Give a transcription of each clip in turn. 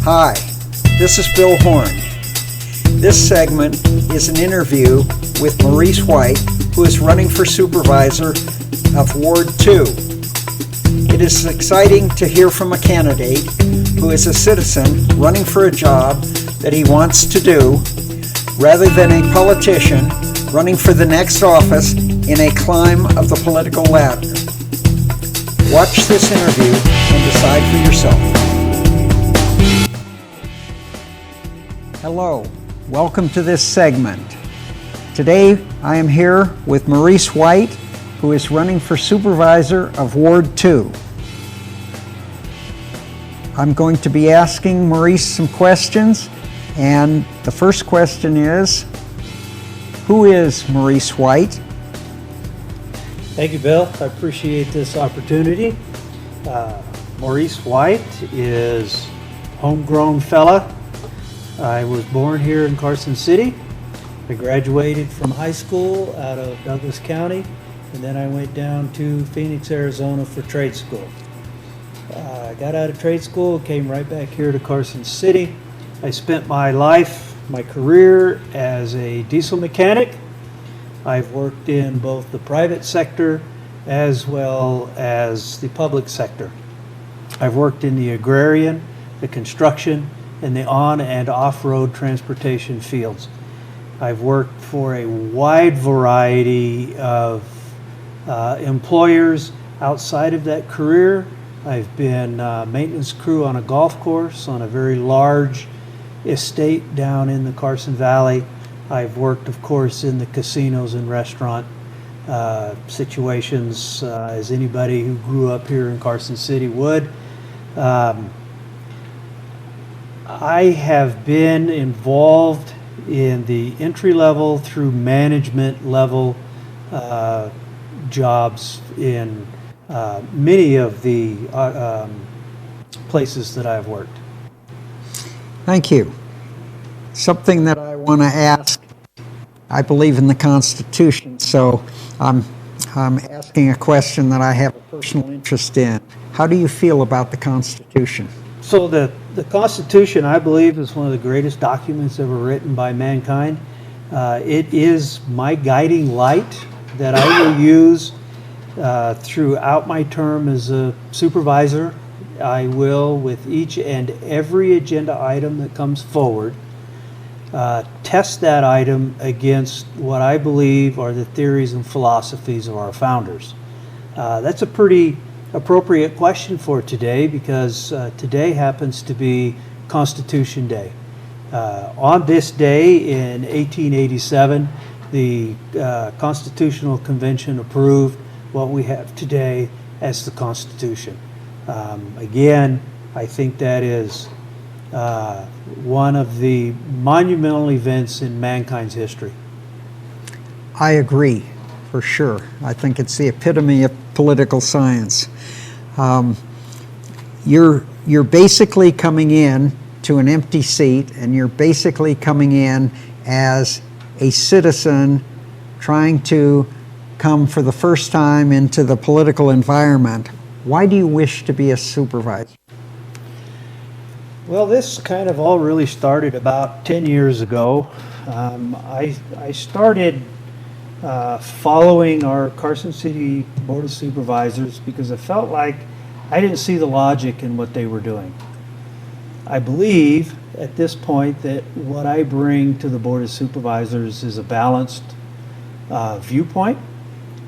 Hi, this is Bill Horn. This segment is an interview with Maurice White, who is running for Supervisor of Ward 2. It is exciting to hear from a candidate who is a citizen running for a job that he wants to do, rather than a politician running for the next office in a climb of the political ladder. Watch this interview and decide for yourself. Hello, welcome to this segment. Today I am here with Maurice White, who is running for Supervisor of Ward 2. I'm going to be asking Maurice some questions, and the first question is, who is Maurice White? Thank you, Bill. I appreciate this opportunity. Maurice White is a homegrown fella. I was born here in Carson City. I graduated from high school out of Douglas County, and then I went down to Phoenix, Arizona for trade school. I got out of trade school, came right back here to Carson City. I spent my life, my career as a diesel mechanic. I've worked in both the private sector as well as the public sector. I've worked in the agrarian, the construction, and the on and off-road transportation fields. I've worked for a wide variety of employers outside of that career. I've been maintenance crew on a golf course on a very large estate down in the Carson Valley. I've worked, of course, in the casinos and restaurant situations, as anybody who grew up here in Carson City would. I have been involved in the entry-level through management level jobs in many of the places that I've worked. Thank you. Something that I want to ask, I believe in the Constitution, so I'm asking a question that I have a personal interest in. How do you feel about the Constitution? So the Constitution, I believe, is one of the greatest documents ever written by mankind. It is my guiding light that I will use throughout my term as a supervisor. I will, with each and every agenda item that comes forward, test that item against what I believe are the theories and philosophies of our founders. That's a pretty appropriate question for today, because today happens to be Constitution Day. On this day in 1887, the Constitutional Convention approved what we have today as the Constitution. Again, I think that is one of the monumental events in mankind's history. I agree, for sure. I think it's the epitome of political science. You're basically coming in to an empty seat, and you're basically coming in as a citizen trying to come for the first time into the political environment. Why do you wish to be a supervisor? Well, this kind of all really started about 10 years ago. I started following our Carson City Board of Supervisors because I felt like I didn't see the logic in what they were doing. I believe at this point that what I bring to the Board of Supervisors is a balanced viewpoint.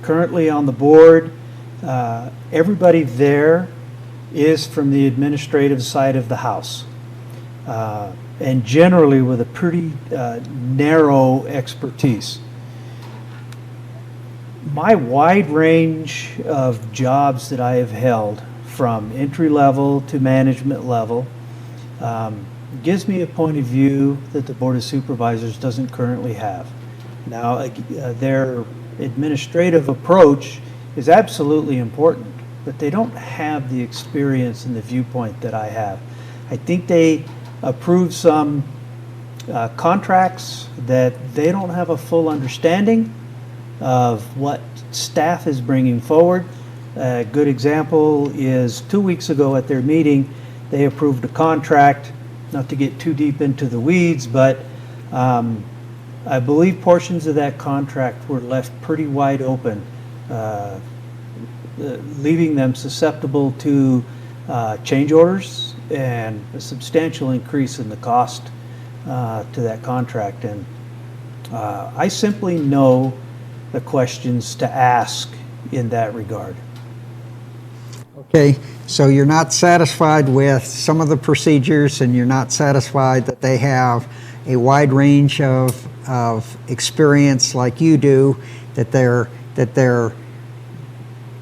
Currently on the board, everybody there is from the administrative side of the house, and generally with a pretty narrow expertise. My wide range of jobs that I have held, from entry level to management level, gives me a point of view that the Board of Supervisors doesn't currently have. Now, their administrative approach is absolutely important, but they don't have the experience and the viewpoint that I have. I think they approve some contracts that they don't have a full understanding of what staff is bringing forward. A good example is 2 weeks ago at their meeting, they approved a contract not to get too deep into the weeds, but I believe portions of that contract were left pretty wide open, leaving them susceptible to change orders and a substantial increase in the cost to that contract. And I simply know the questions to ask in that regard. Okay, so you're not satisfied with some of the procedures, and you're not satisfied that they have a wide range of experience like you do, that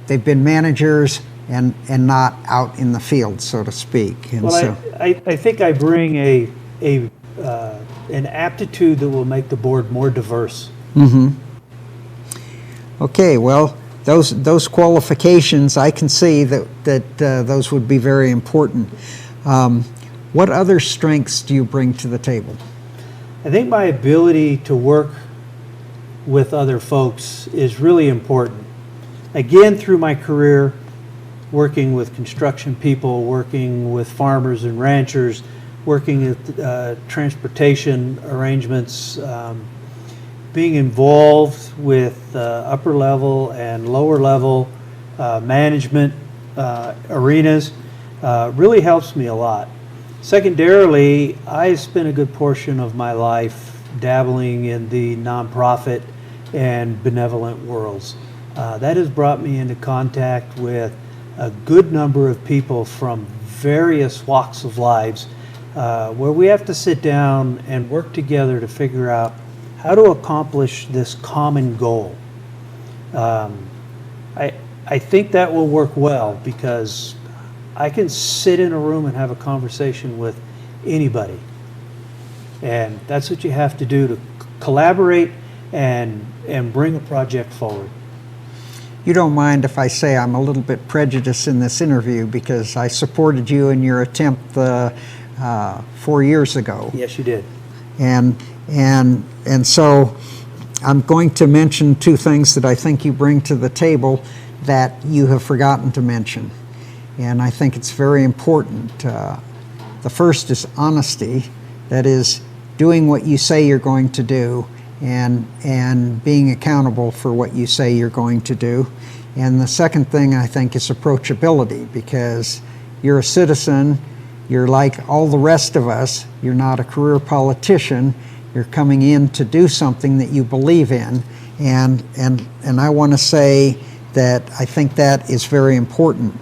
they've been managers and not out in the field, so to speak. And well, I think I bring an aptitude that will make the board more diverse. Mm-hmm. Okay, well, those qualifications, I can see that those would be very important. What other strengths do you bring to the table? I think my ability to work with other folks is really important. Again, through my career, working with construction people, working with farmers and ranchers, working at transportation arrangements, being involved with upper level and lower level management arenas really helps me a lot. Secondarily, I spent a good portion of my life dabbling in the nonprofit and benevolent worlds. That has brought me into contact with a good number of people from various walks of lives, where we have to sit down and work together to figure out how to accomplish this common goal. I think that will work well, because I can sit in a room and have a conversation with anybody. And that's what you have to do to collaborate and bring a project forward. You don't mind if I say I'm a little bit prejudiced in this interview, because I supported you in your attempt 4 years ago. Yes, you did. And so I'm going to mention two things that I think you bring to the table that you have forgotten to mention. And I think it's very important. The first is honesty. That is, doing what you say you're going to do, and being accountable for what you say you're going to do. And the second thing, I think, is approachability, because you're a citizen, you're like all the rest of us, you're not a career politician, you're coming in to do something that you believe in, and I want to say that I think that is very important.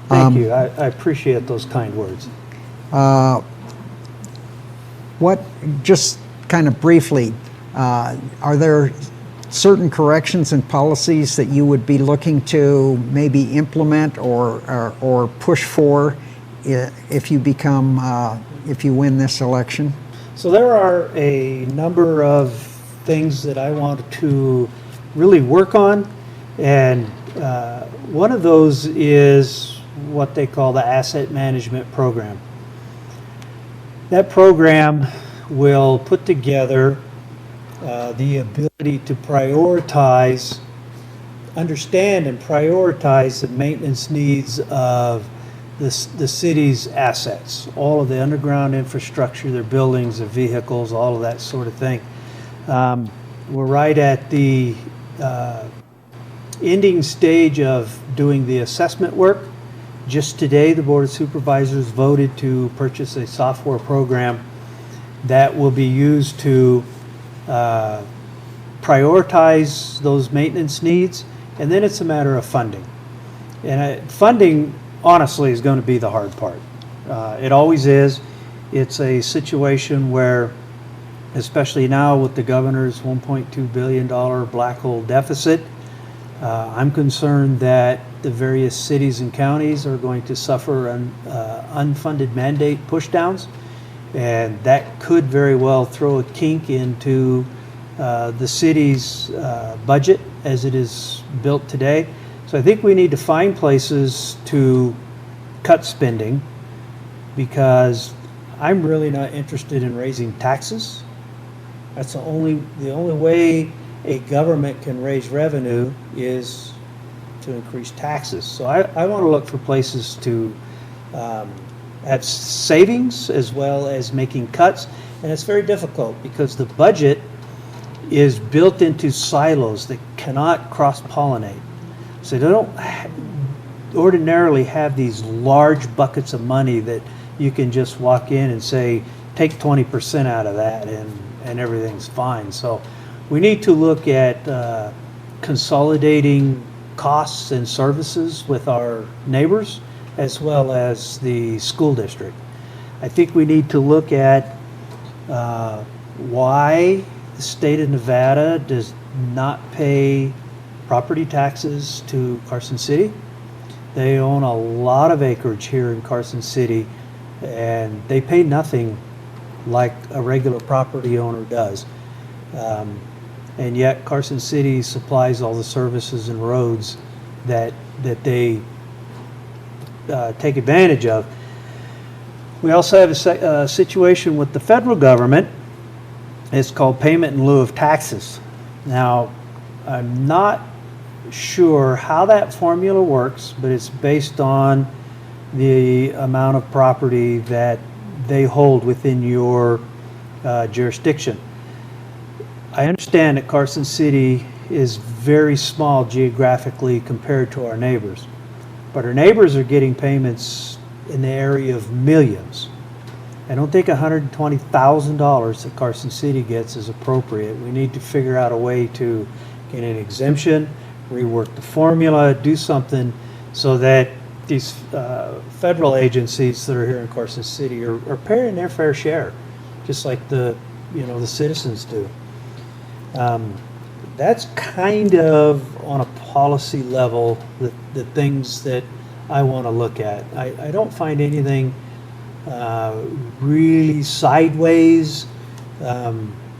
Thank you. I appreciate those kind words. Just kind of briefly, are there certain corrections and policies that you would be looking to maybe implement or push for if you win this election? So there are a number of things that I want to really work on, and one of those is what they call the asset management program. That program will put together the ability to understand and prioritize the maintenance needs of the city's assets, all of the underground infrastructure, their buildings, their vehicles, all of that sort of thing. We're right at the ending stage of doing the assessment work. Just today, the Board of Supervisors voted to purchase a software program that will be used to prioritize those maintenance needs, and then it's a matter of funding. And funding, honestly, is going to be the hard part. It always is. It's a situation where, especially now with the governor's $1.2 billion black hole deficit, I'm concerned that the various cities and counties are going to suffer unfunded mandate pushdowns, and that could very well throw a kink into the city's budget as it is built today. So I think we need to find places to cut spending, because I'm really not interested in raising taxes. That's the only way a government can raise revenue is to increase taxes. So I want to look for places to have savings as well as making cuts, and it's very difficult because the budget is built into silos that cannot cross-pollinate. So they don't ordinarily have these large buckets of money that you can just walk in and say, take 20% out of that and everything's fine. So we need to look at consolidating costs and services with our neighbors as well as the school district. I think we need to look at why the state of Nevada does not pay property taxes to Carson City. They own a lot of acreage here in Carson City, and they pay nothing like a regular property owner does. And yet Carson City supplies all the services and roads that they take advantage of. We also have a situation with the federal government. It's called payment in lieu of taxes. Now, I'm not sure how that formula works, but it's based on the amount of property that they hold within your jurisdiction. I understand that Carson City is very small geographically compared to our neighbors, but our neighbors are getting payments in the area of millions. I don't think $120,000 that Carson City gets is appropriate. We need to figure out a way to get an exemption, rework the formula, do something so that these federal agencies that are here in Carson City are paying their fair share, just like the citizens do. That's kind of on a policy level the things that I want to look at. I don't find anything really sideways,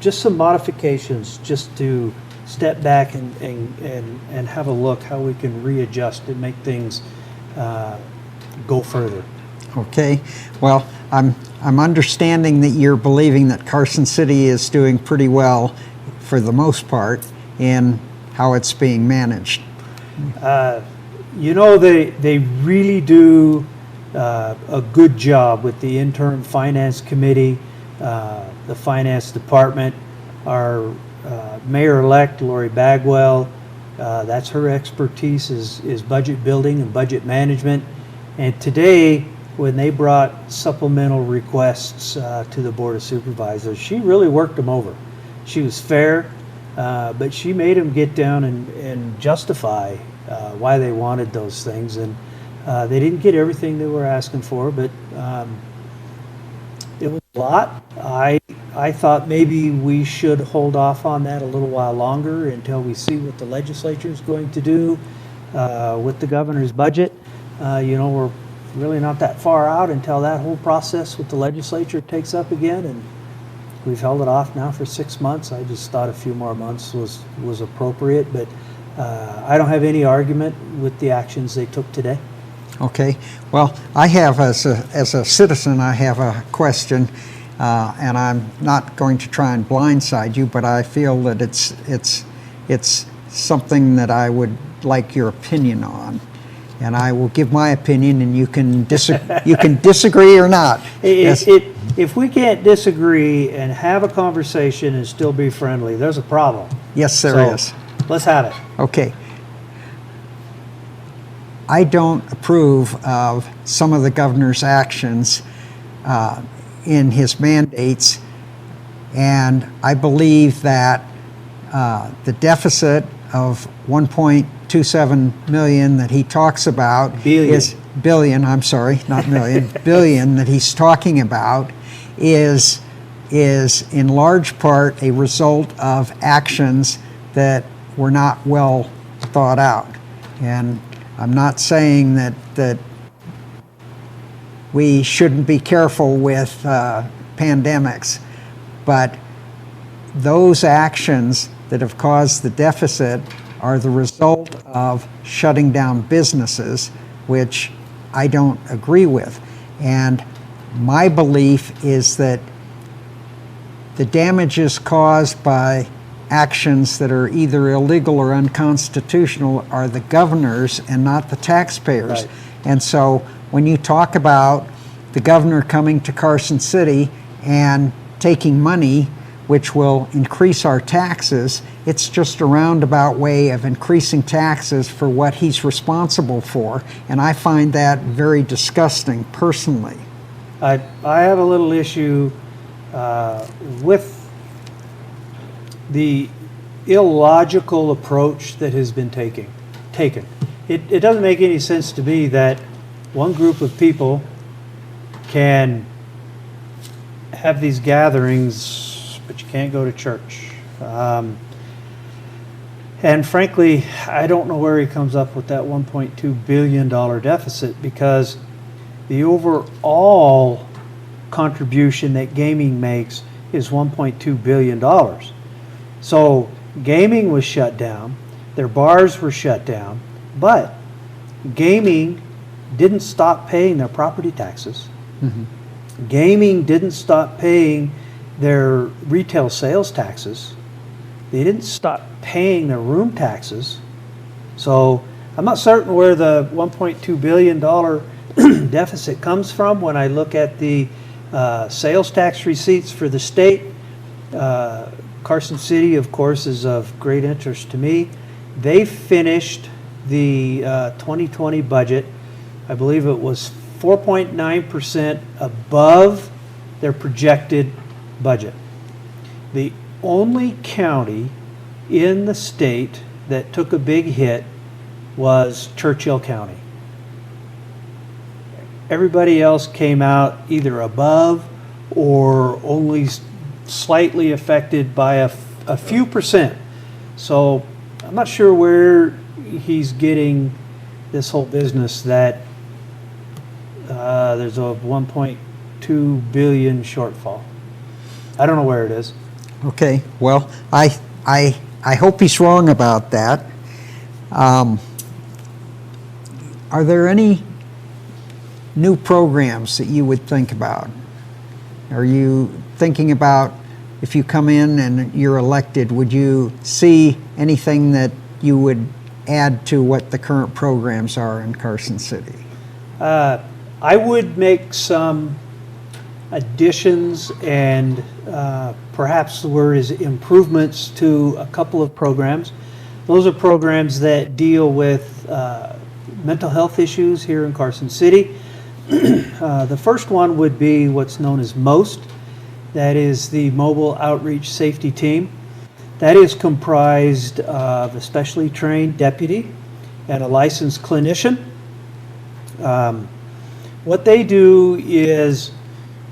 just some modifications just to step back and have a look how we can readjust and make things go further. Okay, well, I'm understanding that you're believing that Carson City is doing pretty well for the most part in how it's being managed. They really do a good job with the interim finance committee, the finance department. Our mayor-elect, Lori Bagwell, that's her expertise is budget building and budget management. And today, when they brought supplemental requests to the Board of Supervisors, she really worked them over. She was fair, but she made them get down and justify why they wanted those things. And they didn't get everything they were asking for, but it was a lot. I thought maybe we should hold off on that a little while longer until we see what the legislature is going to do with the governor's budget. We're really not that far out until that whole process with the legislature takes up again, and we've held it off now for 6 months. I just thought a few more months was appropriate, but I don't have any argument with the actions they took today. Okay, well, I have, as a citizen, I have a question, and I'm not going to try and blindside you, but I feel that it's something that I would like your opinion on. And I will give my opinion, and you can disagree or not. If we can't disagree and have a conversation and still be friendly, there's a problem. Yes, there is. Let's have it. Okay. I don't approve of some of the governor's actions in his mandates, and I believe that the deficit of 1.27 million that he talks about billion, I'm sorry, not million, billion that he's talking about is in large part a result of actions that were not well thought out. And I'm not saying that we shouldn't be careful with pandemics, but those actions that have caused the deficit are the result of shutting down businesses, which I don't agree with. And my belief is that the damages caused by actions that are either illegal or unconstitutional are the governors and not the taxpayers. Right. And so when you talk about the governor coming to Carson City and taking money which will increase our taxes. It's just a roundabout way of increasing taxes for what he's responsible for, and I find that very disgusting personally. I have a little issue with the illogical approach that has been taken. It doesn't make any sense to me that one group of people can have these gatherings, but you can't go to church. And frankly, I don't know where he comes up with that $1.2 billion deficit, because the overall contribution that gaming makes is $1.2 billion. So gaming was shut down, their bars were shut down, but gaming didn't stop paying their property taxes. Mm-hmm. Gaming didn't stop paying their retail sales taxes. They didn't stop paying their room taxes. So I'm not certain where the $1.2 billion deficit comes from when I look at the sales tax receipts for the state. Carson City, of course, is of great interest to me. They finished the 2020 budget, I believe it was 4.9% above their projected budget. The only county in the state that took a big hit was Churchill County. Everybody else came out either above or only slightly affected by a few percent. So I'm not sure where he's getting this whole business that there's a 1.2 billion shortfall. I don't know where it is. Okay, well, I hope he's wrong about that. Are there any new programs that you would think about? Are you thinking about, if you come in and you're elected, would you see anything that you would add to what the current programs are in Carson City? I would make some additions and perhaps the word is improvements to a couple of programs. Those are programs that deal with mental health issues here in Carson City. The first one would be what's known as MOST. That is the Mobile Outreach Safety Team. That is comprised of a specially trained deputy and a licensed clinician. What they do is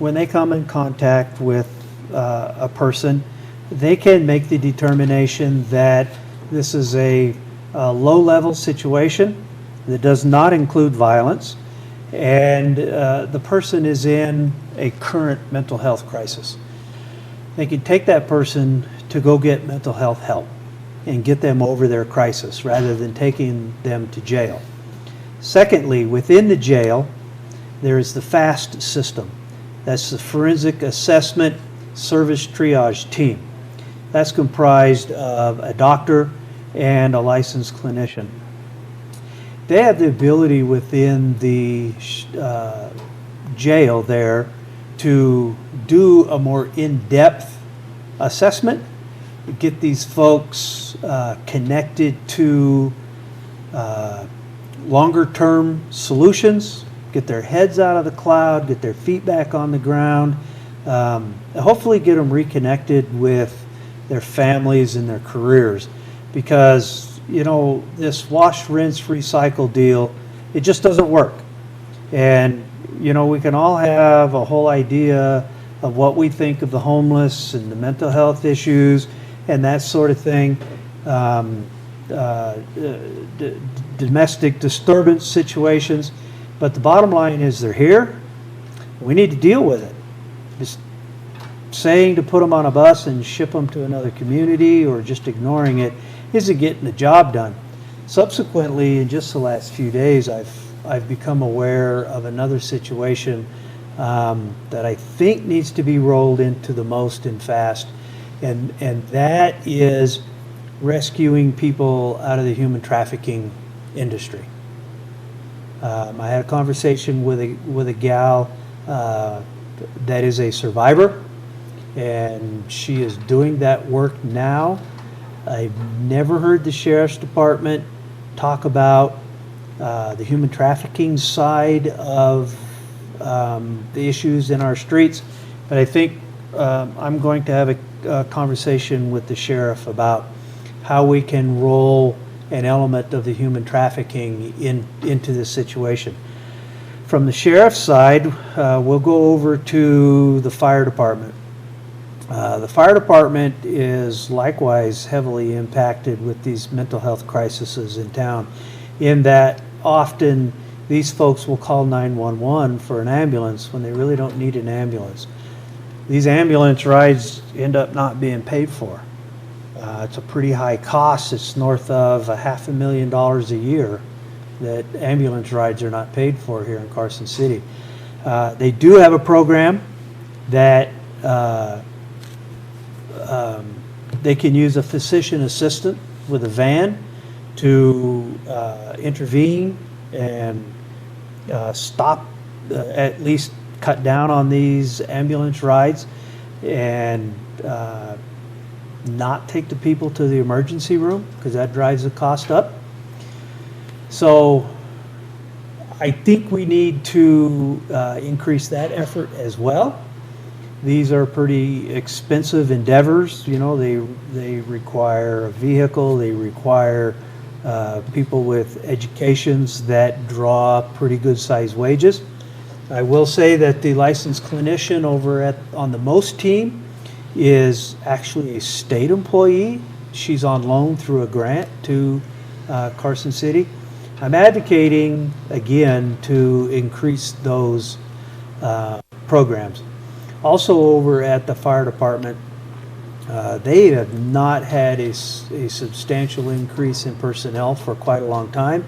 when they come in contact with a person, they can make the determination that this is a low-level situation that does not include violence, and the person is in a current mental health crisis. They can take that person to go get mental health help and get them over their crisis rather than taking them to jail. Secondly, within the jail, there is the FAST system. That's the Forensic Assessment Service Triage Team. That's comprised of a doctor and a licensed clinician. They have the ability within the jail there to do a more in-depth assessment, get these folks connected to longer-term solutions, get their heads out of the cloud, get their feet back on the ground, hopefully get them reconnected with their families and their careers. Because, you know, this wash, rinse, recycle deal, it just doesn't work. And, you know, we can all have a whole idea of what we think of the homeless and the mental health issues and that sort of thing. Domestic disturbance situations. But the bottom line is they're here. We need to deal with it. Just saying to put them on a bus and ship them to another community or just ignoring it isn't getting the job done. Subsequently, in just the last few days, I've become aware of another situation that I think needs to be rolled into the MOST and FAST, and that is rescuing people out of the human trafficking industry. I had a conversation with a gal that is a survivor, and she is doing that work now. I've never heard the Sheriff's Department talk about the human trafficking side of the issues in our streets, but I think I'm going to have a conversation with the sheriff about how we can roll an element of the human trafficking into this situation. From the sheriff's side, we'll go over to the fire department. The fire department is likewise heavily impacted with these mental health crises in town, in that often these folks will call 911 for an ambulance when they really don't need an ambulance. These ambulance rides end up not being paid for. It's a pretty high cost. It's north of $500,000 a year that ambulance rides are not paid for here in Carson City. They do have a program that they can use a physician assistant with a van to intervene and stop, at least cut down on these ambulance rides, and not take the people to the emergency room, because that drives the cost up. So I think we need to increase that effort as well. These are pretty expensive endeavors. You know, they require a vehicle, they require people with educations that draw pretty good sized wages. I will say that the licensed clinician over on the MOST team is actually a state employee. She's on loan through a grant to Carson City. I'm advocating again to increase those programs. Also over at the fire department, they have not had a substantial increase in personnel for quite a long time.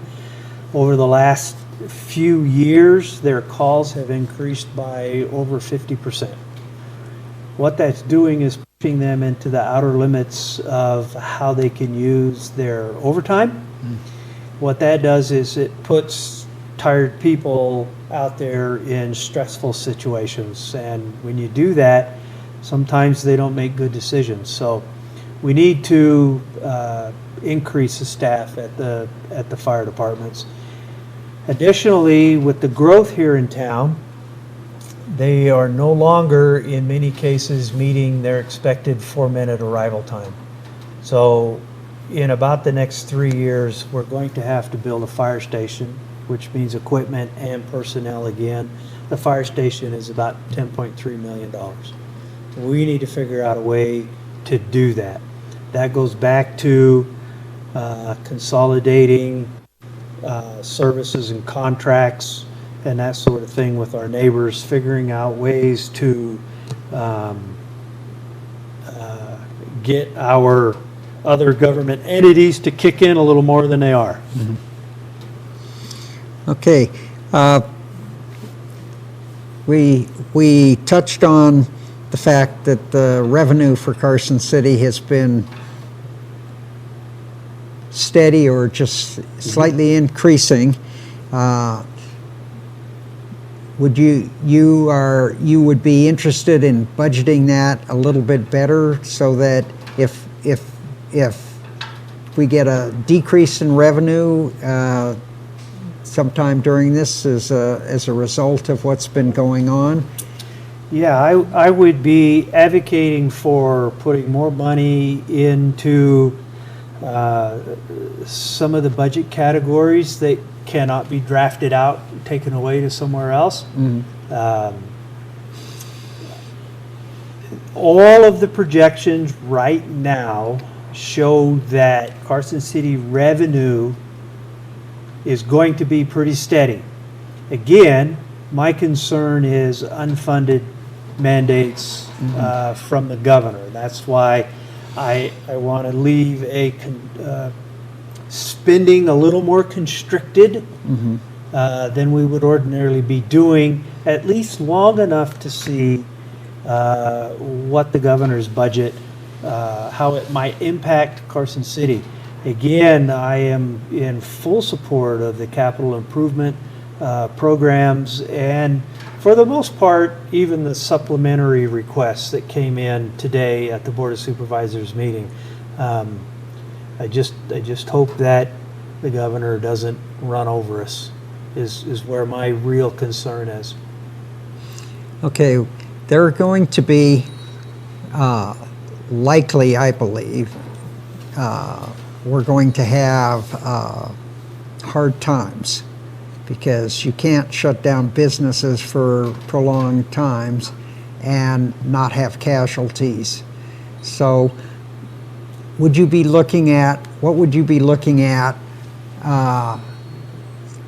Over the last few years, their calls have increased by over 50%. What that's doing is pushing them into the outer limits of how they can use their overtime. What that does is it puts tired people out there in stressful situations, and when you do that, sometimes they don't make good decisions. So we need to increase the staff at the fire departments. Additionally, with the growth here in town, they are no longer, in many cases, meeting their expected 4-minute arrival time. So in about the next 3 years, we're going to have to build a fire station, which means equipment and personnel again. The fire station is about $10.3 million. We need to figure out a way to do that. That goes back to consolidating services and contracts and that sort of thing with our neighbors, figuring out ways to get our other government entities to kick in a little more than they are. Mm-hmm. Okay. We touched on the fact that the revenue for Carson City has been steady or just slightly increasing. Would you would be interested in budgeting that a little bit better, so that if we get a decrease in revenue sometime during this as a result of what's been going on? Yeah, I would be advocating for putting more money into some of the budget categories that cannot be drafted out, taken away to somewhere else. Mm-hmm. All of the projections right now show that Carson City revenue is going to be pretty steady. Again, my concern is unfunded mandates from the governor. That's why I want to leave spending a little more constricted than we would ordinarily be doing, at least long enough to see what the governor's budget, how it might impact Carson City. Again, I am in full support of the capital improvement programs and For the most part, even the supplementary requests that came in today at the Board of Supervisors meeting, I just hope that the governor doesn't run over us, is where my real concern is. Okay, there are going to be likely, I believe, we're going to have hard times, because you can't shut down businesses for prolonged times and not have casualties. So what would you be looking at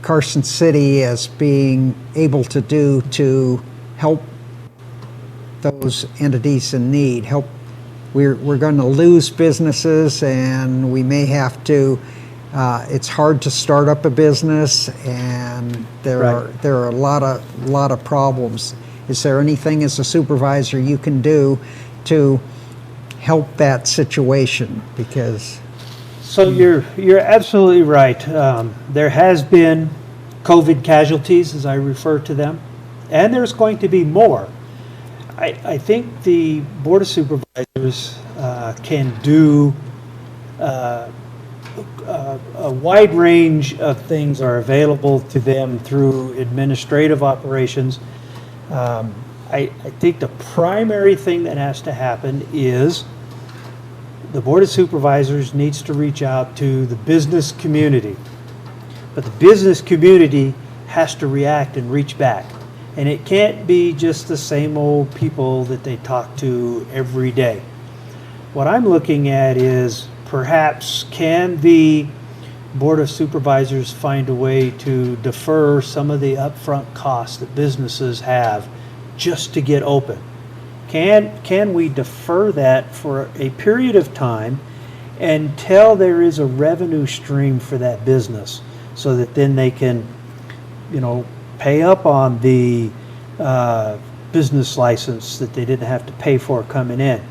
Carson City as being able to do to help those entities in need? We're going to lose businesses, and we may have to. It's hard to start up a business, and there are a lot of problems. Is there anything as a supervisor you can do to help that situation? Because so you're absolutely right. There has been COVID casualties, as I refer to them, and there's going to be more. I think the Board of Supervisors can do a wide range of things are available to them through administrative operations. I think the primary thing that has to happen is the Board of Supervisors needs to reach out to the business community. But the business community has to react and reach back. And it can't be just the same old people that they talk to every day. What I'm looking at is perhaps can the Board of Supervisors find a way to defer some of the upfront costs that businesses have just to get open? Can we defer that for a period of time until there is a revenue stream for that business, so that then they can, pay up on the business license that they didn't have to pay for coming in?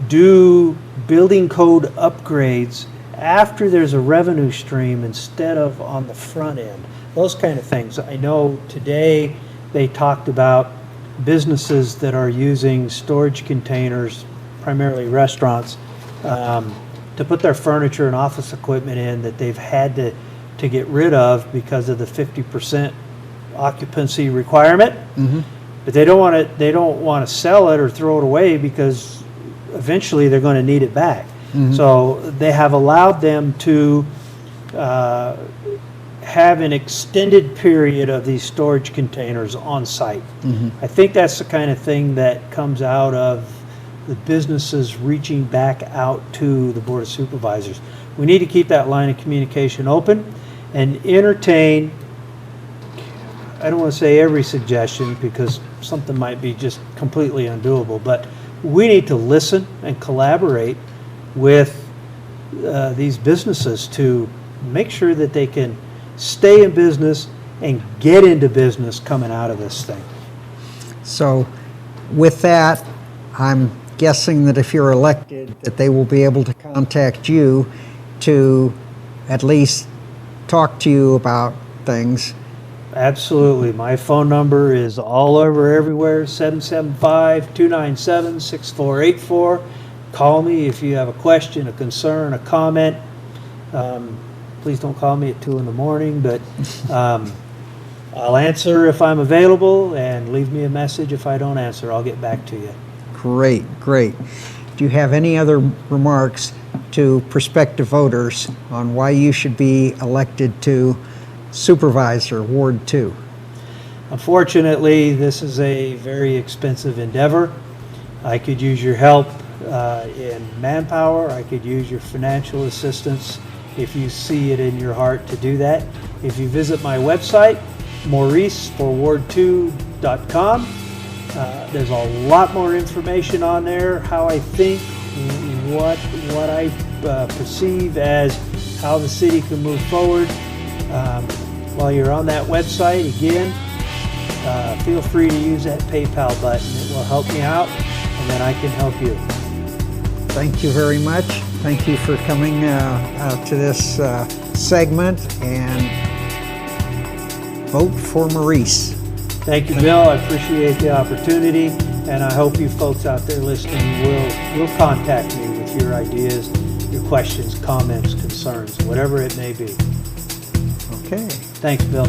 Do building code upgrades after there's a revenue stream instead of on the front end. Those kind of things. I know today they talked about businesses that are using storage containers, primarily restaurants, to put their furniture and office equipment in that they've had to get rid of because of the 50% occupancy requirement. Mm-hmm. But they don't want to sell it or throw it away because eventually they're going to need it back. Mm-hmm. So they have allowed them to have an extended period of these storage containers on site. Mm-hmm. I think that's the kind of thing that comes out of the businesses reaching back out to the Board of Supervisors. We need to keep that line of communication open and entertain, I don't want to say every suggestion because something might be just completely undoable, but we need to listen and collaborate with these businesses to make sure that they can stay in business and get into business coming out of this thing. So with that, I'm guessing that if you're elected, that they will be able to contact you to at least talk to you about things. Absolutely. My phone number is all over everywhere, 775-297-6484. Call me if you have a question, a concern, a comment. Please don't call me at 2 in the morning, but I'll answer if I'm available, and leave me a message if I don't answer. I'll get back to you. Great. Do you have any other remarks to prospective voters on why you should be elected to Supervisor Ward 2? Unfortunately, this is a very expensive endeavor. I could use your help in manpower. I could use your financial assistance if you see it in your heart to do that. If you visit my website, mauriceforward2.com, there's a lot more information on there, how I think, what I perceive as how the city can move forward. While you're on that website, again, feel free to use that PayPal button. It will help me out, and then I can help you. Thank you very much. Thank you for coming to this segment, and vote for Maurice. Thank you, Bill. I appreciate the opportunity, and I hope you folks out there listening will contact me with your ideas, your questions, comments, concerns, whatever it may be. Okay. Thanks, Bill.